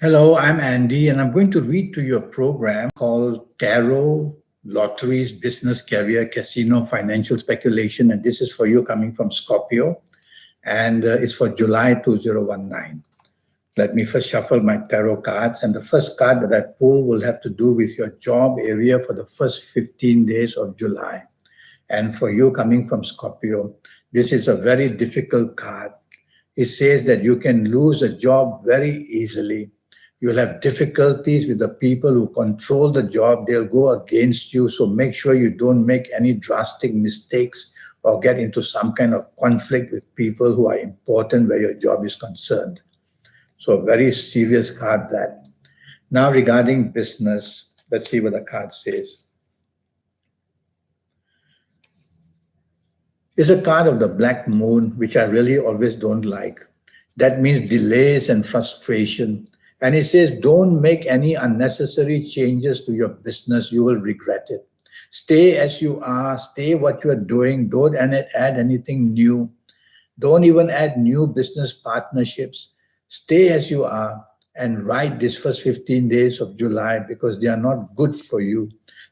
Hello, I'm Andy, and I'm going to read to you a program called Tarot, Lotteries, Business, Career, Casino, Financial Speculation. And this is for you coming from Scorpio, and it's for July 2019. Let me first shuffle my tarot cards. And the first card that I pull will have to do with your job area for the first 15 days of July. And for you coming from Scorpio, this is a very difficult card. It says that you can lose a job very easily. You'll have difficulties with the people who control the job. They'll go against you. So make sure you don't make any drastic mistakes or get into some kind of conflict with people who are important where your job is concerned. So very serious card that. Now regarding business, let's see what the card says. It's a card of the black moon, which I really always don't like. That means delays and frustration. And it says, don't make any unnecessary changes to your business. You will regret it. Stay as you are. Stay what you are doing. Don't add anything new. Don't even add new business partnerships. Stay as you are and ride this first 15 days of July because they are not good for you.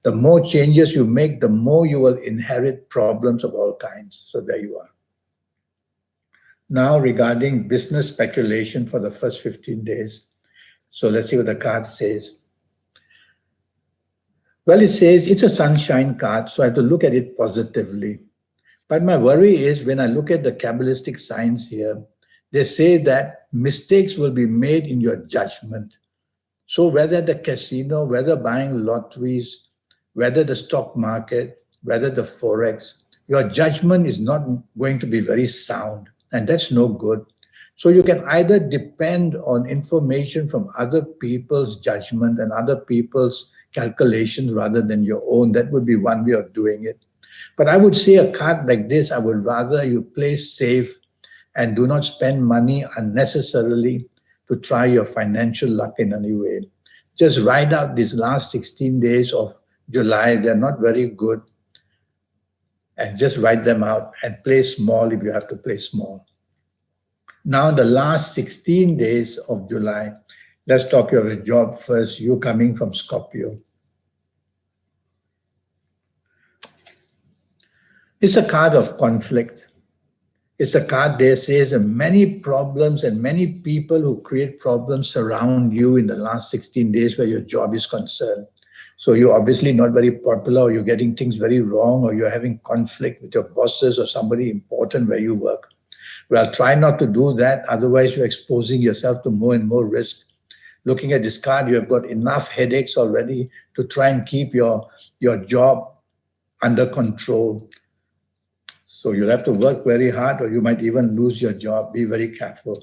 The more changes you make, the more you will inherit problems of all kinds. So there you are. Now regarding business speculation for the first 15 days. So let's see what the card says. Well, it says it's a sunshine card, so I have to look at it positively. But my worry is when I look at the Kabbalistic signs here, they say that mistakes will be made in your judgment. So whether the casino, whether buying lotteries, whether the stock market, whether the forex, your judgment is not going to be very sound, and that's no good. So you can either depend on information from other people's judgment and other people's calculations rather than your own. That would be one way of doing it. But I would say a card like this, I would rather you play safe and do not spend money unnecessarily to try your financial luck in any way. Just ride out these last 16 days of July. They're not very good. And just ride them out and play small if you have to play small. Now, the last 16 days of July, let's talk about your job first. You coming from Scorpio. It's a card of conflict. It's a card that says many problems and many people who create problems surround you in the last 16 days where your job is concerned. So you're obviously not very popular, or you're getting things very wrong, or you're having conflict with your bosses or somebody important where you work. Well, try not to do that. Otherwise, you're exposing yourself to more and more risk. Looking at this card, you have got enough headaches already to try and keep your job under control. So you'll have to work very hard or you might even lose your job. Be very careful.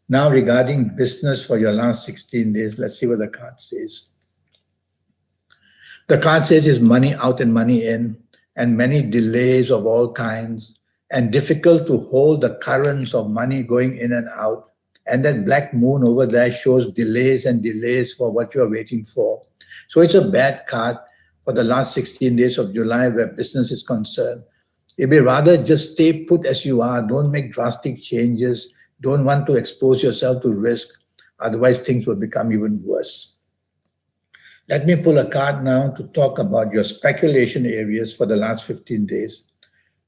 Now, regarding business for your last 16 days, let's see what the card says. The card says is money out and money in, and many delays of all kinds, and difficult to hold the currents of money going in and out. And that black moon over there shows delays and delays for what you're waiting for. So it's a bad card for the last 16 days of July where business is concerned. It'd be rather just stay put as you are. Don't make drastic changes. Don't want to expose yourself to risk. Otherwise, things will become even worse. Let me pull a card now to talk about your speculation areas for the last 15 days.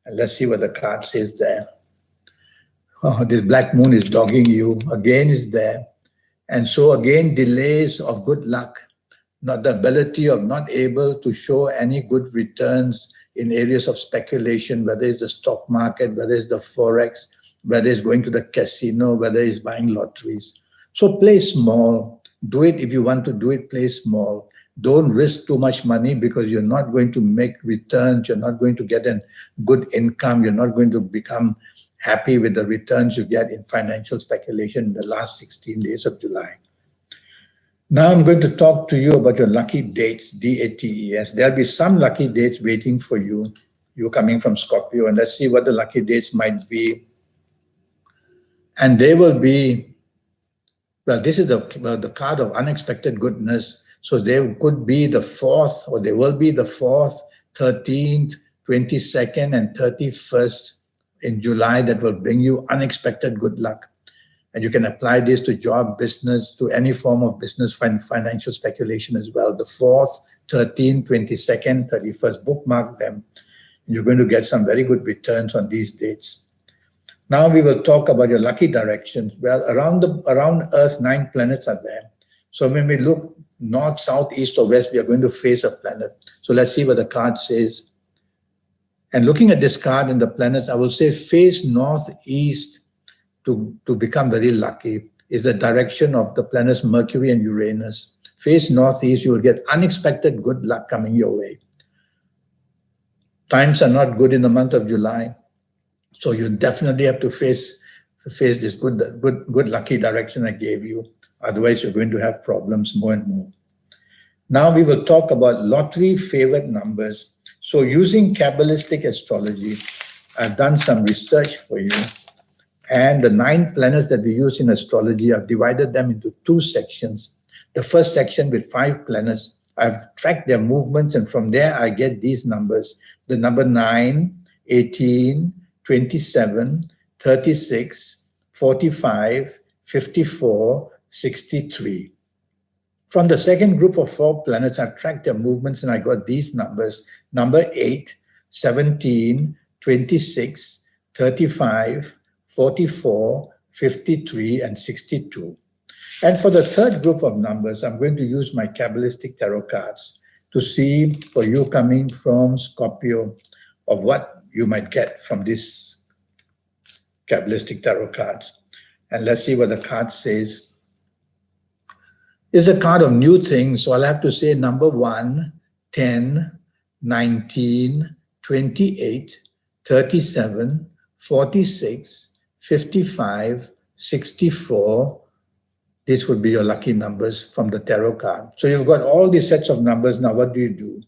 And let's see what the card says there. Oh, this black moon is dogging you. Again is there. And so again, delays of good luck. Not the ability of not able to show any good returns in areas of speculation, whether it's the stock market, whether it's the forex, whether it's going to the casino, whether it's buying lotteries. So play small. Do it if you want to do it, play small. Don't risk too much money because you're not going to make returns. You're not going to get a good income. You're not going to become happy with the returns you get in financial speculation in the last 16 days of July. Now I'm going to talk to you about your lucky dates, DATES. There'll be some lucky dates waiting for you. You're coming from Scorpio, and let's see what the lucky dates might be. And they will be, well, this is the card of unexpected goodness. So there could be the 4th, or there will be the 4th, 13th, 22nd, and 31st in July that will bring you unexpected good luck. And you can apply this to job, business, to any form of business, financial speculation as well. The 4th, 13th, 22nd, 31st, bookmark them. You're going to get some very good returns on these dates. Now we will talk about your lucky directions. Well, around Earth, 9 planets are there. So when we look north, south, east, or west, we are going to face a planet. So let's see what the card says. And looking at this card and the planets, I will say face northeast to become very lucky is the direction of the planets Mercury and Uranus. Face northeast, you will get unexpected good luck coming your way. Times are not good in the month of July. So you definitely have to face this good lucky direction I gave you. Otherwise, you're going to have problems more and more. Now we will talk about lottery favorite numbers. So using Kabbalistic astrology, I've done some research for you. And the 9 planets that we use in astrology, I've divided them into 2 sections. The first section with 5 planets, I've tracked their movements, and from there I get these numbers. The number 9, 18, 27, 36, 45, 54, 63. From the second group of 4 planets, I've tracked their movements and I got these numbers. Number 8, 17, 26, 35, 44, 53, and 62. And for the third group of numbers, I'm going to use my Kabbalistic tarot cards to see for you coming from Scorpio of what you might get from this Kabbalistic tarot cards. And let's see what the card says. It's a card of new things, so I'll have to say number 1, 10, 19, 28, 37, 46, 55, 64. These would be your lucky numbers from the tarot card. So you've got all these sets of numbers. Now what do you do?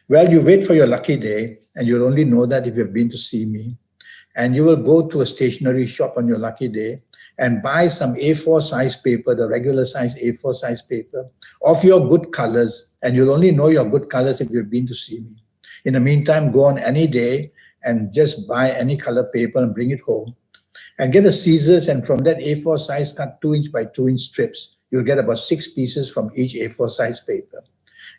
Well, you wait for your lucky day, and you'll only know that if you've been to see me. And you will go to a stationery shop on your lucky day and buy some A4 size paper, the regular size A4 size paper, of your good colors. And you'll only know your good colors if you've been to see me. In the meantime, go on any day and just buy any color paper and bring it home. And get a scissors, and from that A4 size, cut 2-inch by 2-inch strips. You'll get about 6 pieces from each A4 size paper.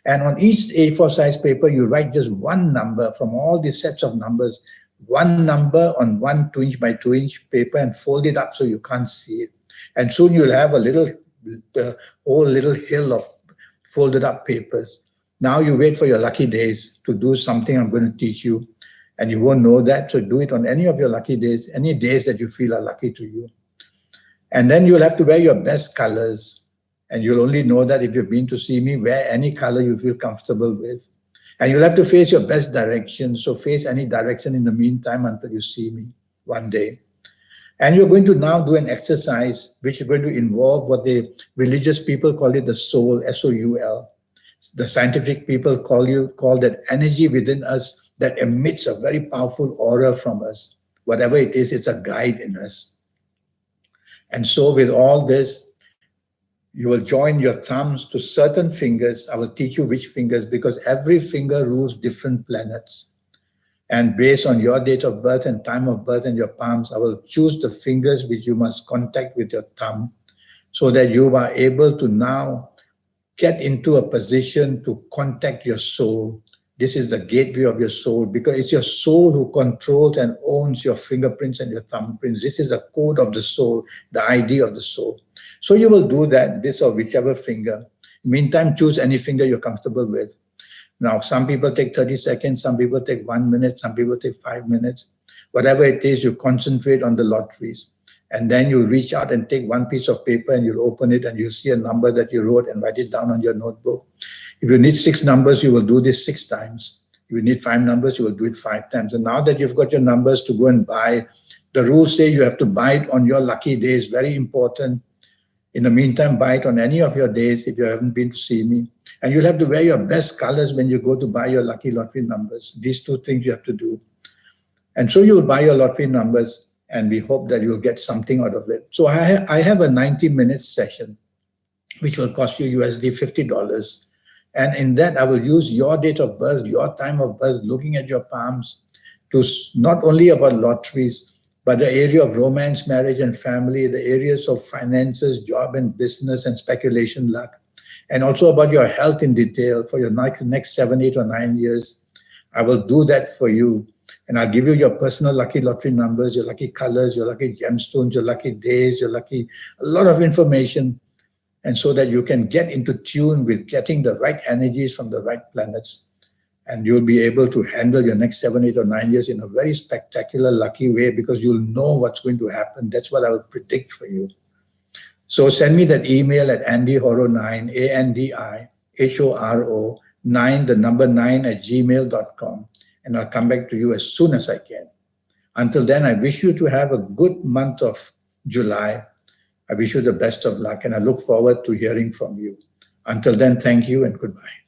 And on each A4 size paper, you write just one number from all these sets of numbers, one number on one 2-inch by 2-inch paper, and fold it up so you can't see it. And soon you'll have a whole little hill of folded up papers. Now you wait for your lucky days to do something I'm going to teach you. And you won't know that, so do it on any of your lucky days, any days that you feel are lucky to you. And then you'll have to wear your best colors. And you'll only know that if you've been to see me, wear any color you feel comfortable with. And you'll have to face your best direction. So face any direction in the meantime until you see me one day. And you're going to now do an exercise which is going to involve what the religious people call it the soul, S-O-U-L. The scientific people call that energy within us that emits a very powerful aura from us. Whatever it is, it's a guide in us. And so with all this, you will join your thumbs to certain fingers. I will teach you which fingers, because every finger rules different planets. And based on your date of birth and time of birth and your palms, I will choose the fingers which you must contact with your thumb, so that you are able to now get into a position to contact your soul. This is the gateway of your soul, because it's your soul who controls and owns your fingerprints and your thumbprints. This is the code of the soul, the ID of the soul. So you will do that, this or whichever finger. Meantime, choose any finger you're comfortable with. Now, some people take 30 seconds, some people take 1 minute, some people take 5 minutes. Whatever it is, you concentrate on the lotteries. And then you reach out and take one piece of paper and you'll open it and you'll see a number that you wrote and write it down on your notebook. If you need 6 numbers, you will do this 6 times. If you need 5 numbers, you will do it 5 times. And now that you've got your numbers to go and buy, the rules say you have to buy it on your lucky days. Very important. In the meantime, buy it on any of your days if you haven't been to see me. And you'll have to wear your best colors when you go to buy your lucky lottery numbers. These 2 things you have to do. And so you will buy your lottery numbers, and we hope that you'll get something out of it. So I have a 90-minute session, which will cost you USD $50. And in that, I will use your date of birth, your time of birth, looking at your palms, to not only about lotteries, but the area of romance, marriage, and family, the areas of finances, job and business, and speculation luck, and also about your health in detail for your next 7, 8, or 9 years. I will do that for you. And I'll give you your personal lucky lottery numbers, your lucky colors, your lucky gemstones, your lucky days, your lucky, a lot of information. And so that you can get into tune with getting the right energies from the right planets. And you'll be able to handle your next 7, 8, or 9 years in a very spectacular, lucky way because you'll know what's going to happen. That's what I will predict for you. So send me that email at andyhoro9, ANDIHORO 9, the number 9 at gmail.com. And I'll come back to you as soon as I can. Until then, I wish you to have a good month of July. I wish you the best of luck and I look forward to hearing from you. Until then, thank you and goodbye.